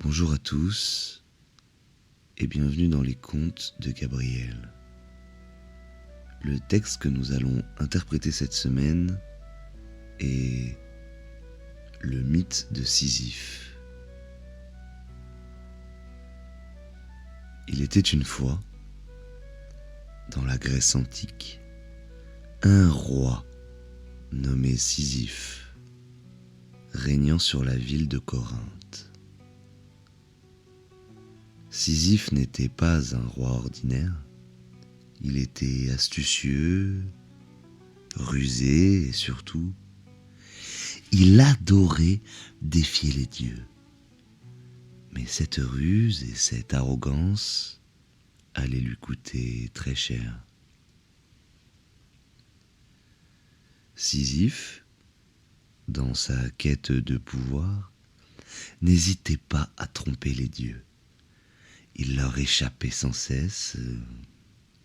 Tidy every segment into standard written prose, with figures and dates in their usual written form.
Bonjour à tous et bienvenue dans les contes de Gabriel. Le texte que nous allons interpréter cette semaine est le mythe de Sisyphe. Il était une fois, dans la Grèce antique, un roi nommé Sisyphe, régnant sur la ville de Corinthe. Sisyphe n'était pas un roi ordinaire, il était astucieux, rusé et surtout, il adorait défier les dieux. Mais cette ruse et cette arrogance allaient lui coûter très cher. Sisyphe, dans sa quête de pouvoir, n'hésitait pas à tromper les dieux. Il leur échappait sans cesse,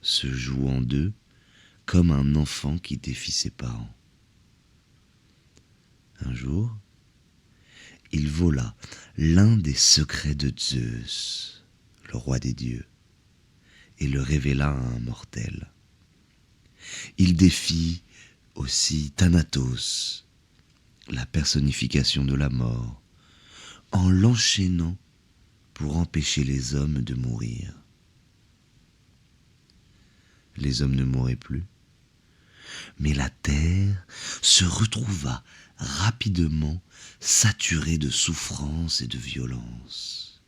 se jouant d'eux comme un enfant qui défie ses parents. Un jour, il vola l'un des secrets de Zeus, le roi des dieux, et le révéla à un mortel. Il défie aussi Thanatos, la personnification de la mort, en l'enchaînant pour empêcher les hommes de mourir. Les hommes ne mouraient plus, mais la terre se retrouva rapidement saturée de souffrance et de violence,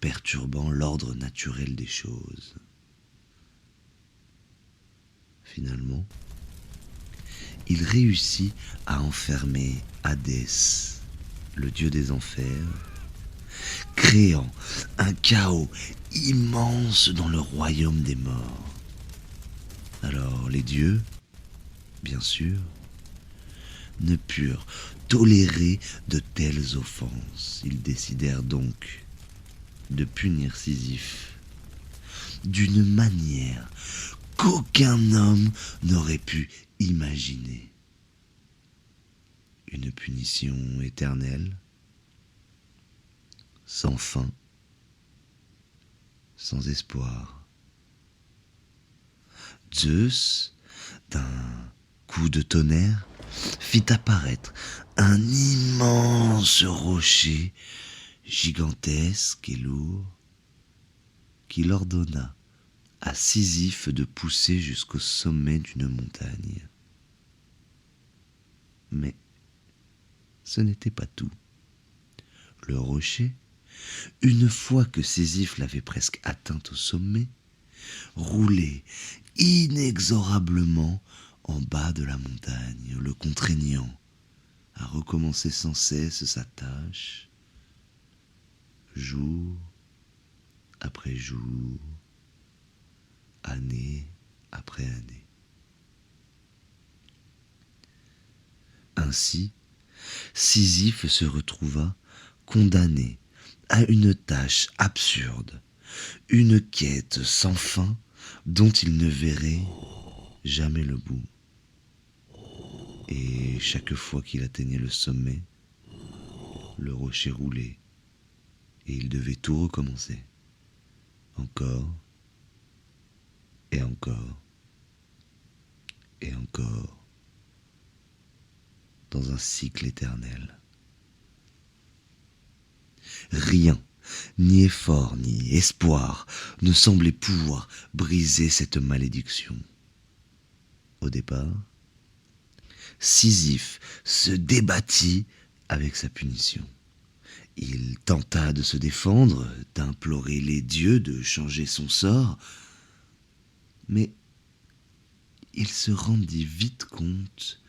perturbant l'ordre naturel des choses. Finalement, il réussit à enfermer Hadès, le dieu des enfers, créant un chaos immense dans le royaume des morts. Alors les dieux, bien sûr, ne purent tolérer de telles offenses. Ils décidèrent donc de punir Sisyphe d'une manière qu'aucun homme n'aurait pu imaginer. Une punition éternelle, sans fin, sans espoir. Zeus, d'un coup de tonnerre, fit apparaître un immense rocher, gigantesque et lourd, qu'il ordonna à Sisyphe de pousser jusqu'au sommet d'une montagne. Mais ce n'était pas tout. Le rocher, une fois que Sisyphe l'avait presque atteint au sommet, roulait inexorablement en bas de la montagne, le contraignant à recommencer sans cesse sa tâche, jour après jour, année après année. Ainsi, Sisyphe se retrouva condamné à une tâche absurde, une quête sans fin dont il ne verrait jamais le bout. Et chaque fois qu'il atteignait le sommet, le rocher roulait et il devait tout recommencer. Encore et encore et encore, dans un cycle éternel. Rien, ni effort, ni espoir, ne semblait pouvoir briser cette malédiction. Au départ, Sisyphe se débattit avec sa punition. Il tenta de se défendre, d'implorer les dieux de changer son sort, mais il se rendit vite compte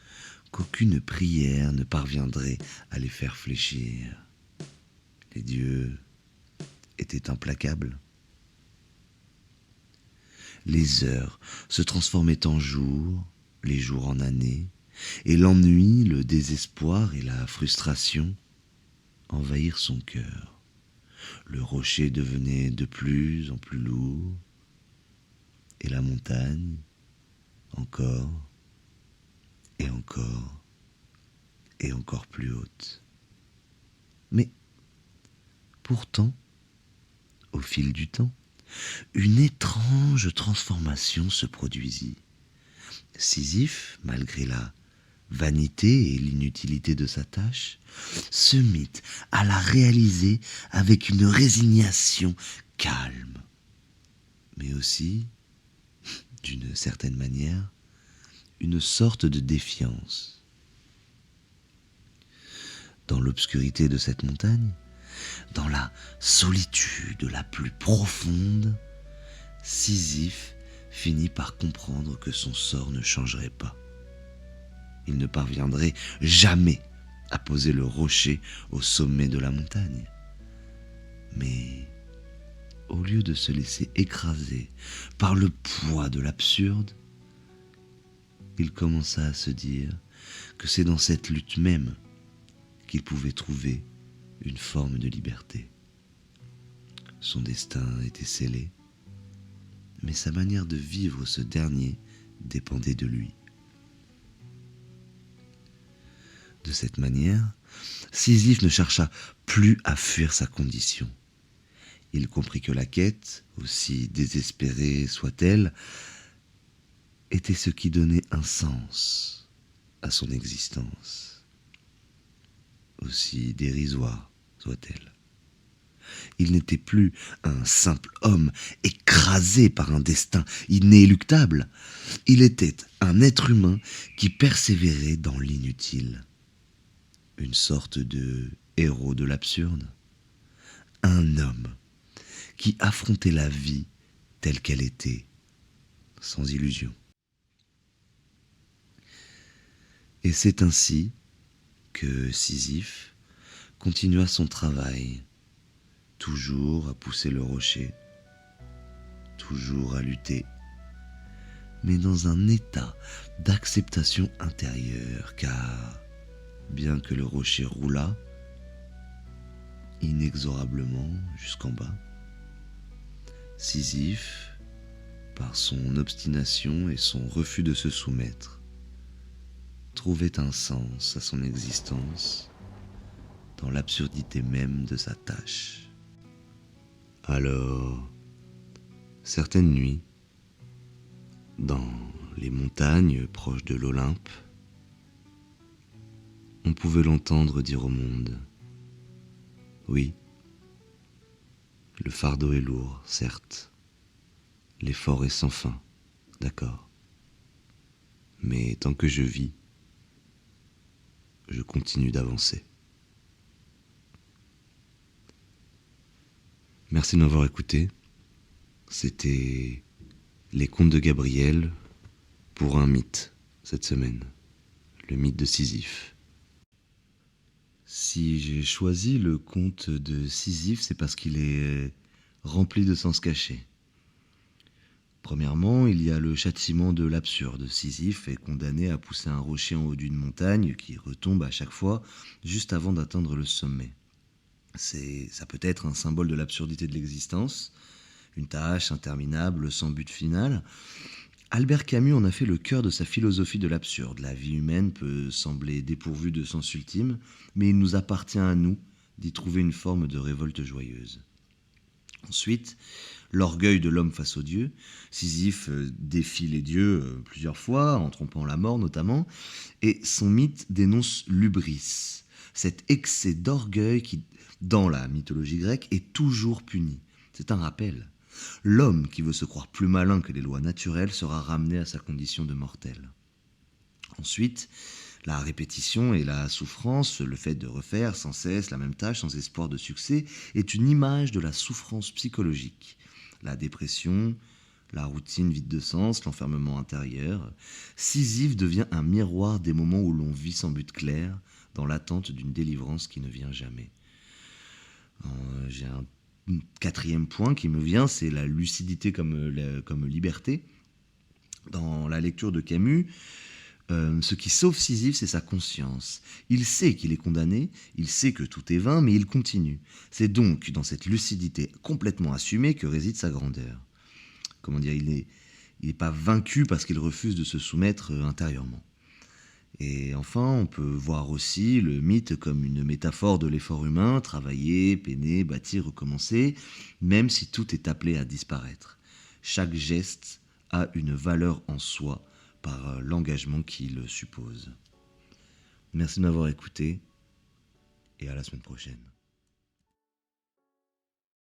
qu'aucune prière ne parviendrait à les faire fléchir. Les dieux étaient implacables. Les heures se transformaient en jours, les jours en années, et l'ennui, le désespoir et la frustration envahirent son cœur. Le rocher devenait de plus en plus lourd, et la montagne, encore et encore et encore plus haute. Mais Pourtant, au fil du temps, une étrange transformation se produisit. Sisyphe, malgré la vanité et l'inutilité de sa tâche, se mit à la réaliser avec une résignation calme, mais aussi, d'une certaine manière, une sorte de défiance. Dans l'obscurité de cette montagne, dans la solitude la plus profonde, Sisyphe finit par comprendre que son sort ne changerait pas. Il ne parviendrait jamais à poser le rocher au sommet de la montagne. Mais au lieu de se laisser écraser par le poids de l'absurde, il commença à se dire que c'est dans cette lutte même qu'il pouvait trouver une forme de liberté. Son destin était scellé, mais sa manière de vivre ce dernier dépendait de lui. De cette manière, Sisyphe ne chercha plus à fuir sa condition. Il comprit que la quête, aussi désespérée soit-elle, était ce qui donnait un sens à son existence, aussi dérisoire soit-elle. Il n'était plus un simple homme écrasé par un destin inéluctable. Il était un être humain qui persévérait dans l'inutile. Une sorte de héros de l'absurde. Un homme qui affrontait la vie telle qu'elle était, sans illusion. Et c'est ainsi que Sisyphe continua son travail, toujours à pousser le rocher, toujours à lutter, mais dans un état d'acceptation intérieure, car bien que le rocher roulât inexorablement jusqu'en bas, Sisyphe, par son obstination et son refus de se soumettre, trouvait un sens à son existence dans l'absurdité même de sa tâche. Alors, certaines nuits, dans les montagnes proches de l'Olympe, on pouvait l'entendre dire au monde : oui, le fardeau est lourd, certes, l'effort est sans fin, d'accord, mais tant que je vis, je continue d'avancer. Merci de m'avoir écouté. C'était Les Contes de Gabriel pour un mythe cette semaine, le mythe de Sisyphe. Si j'ai choisi le conte de Sisyphe, c'est parce qu'il est rempli de sens cachés. Premièrement, il y a le châtiment de l'absurde. Sisyphe est condamné à pousser un rocher en haut d'une montagne qui retombe à chaque fois juste avant d'atteindre le sommet. Ça peut être un symbole de l'absurdité de l'existence, une tâche interminable sans but final. Albert Camus en a fait le cœur de sa philosophie de l'absurde. La vie humaine peut sembler dépourvue de sens ultime, mais il nous appartient à nous d'y trouver une forme de révolte joyeuse. Ensuite, l'orgueil de l'homme face aux dieux. Sisyphe défie les dieux plusieurs fois, en trompant la mort notamment, et son mythe dénonce l'hubris, cet excès d'orgueil qui, dans la mythologie grecque, est toujours puni. C'est un rappel. L'homme qui veut se croire plus malin que les lois naturelles sera ramené à sa condition de mortel. Ensuite, la répétition et la souffrance, le fait de refaire sans cesse la même tâche sans espoir de succès, est une image de la souffrance psychologique. La dépression, la routine vide de sens, l'enfermement intérieur. Sisyphe devient un miroir des moments où l'on vit sans but clair, dans l'attente d'une délivrance qui ne vient jamais. J'ai un quatrième point qui me vient, c'est la lucidité comme liberté. Dans la lecture de Camus, ce qui sauve Sisyphe, c'est sa conscience. Il sait qu'il est condamné, il sait que tout est vain, mais il continue. C'est donc dans cette lucidité complètement assumée que réside sa grandeur. Comment dire, il n'est pas vaincu parce qu'il refuse de se soumettre intérieurement. Et enfin, on peut voir aussi le mythe comme une métaphore de l'effort humain, travailler, peiner, bâtir, recommencer, même si tout est appelé à disparaître. Chaque geste a une valeur en soi par l'engagement qu'il suppose. Merci de m'avoir écouté et à la semaine prochaine.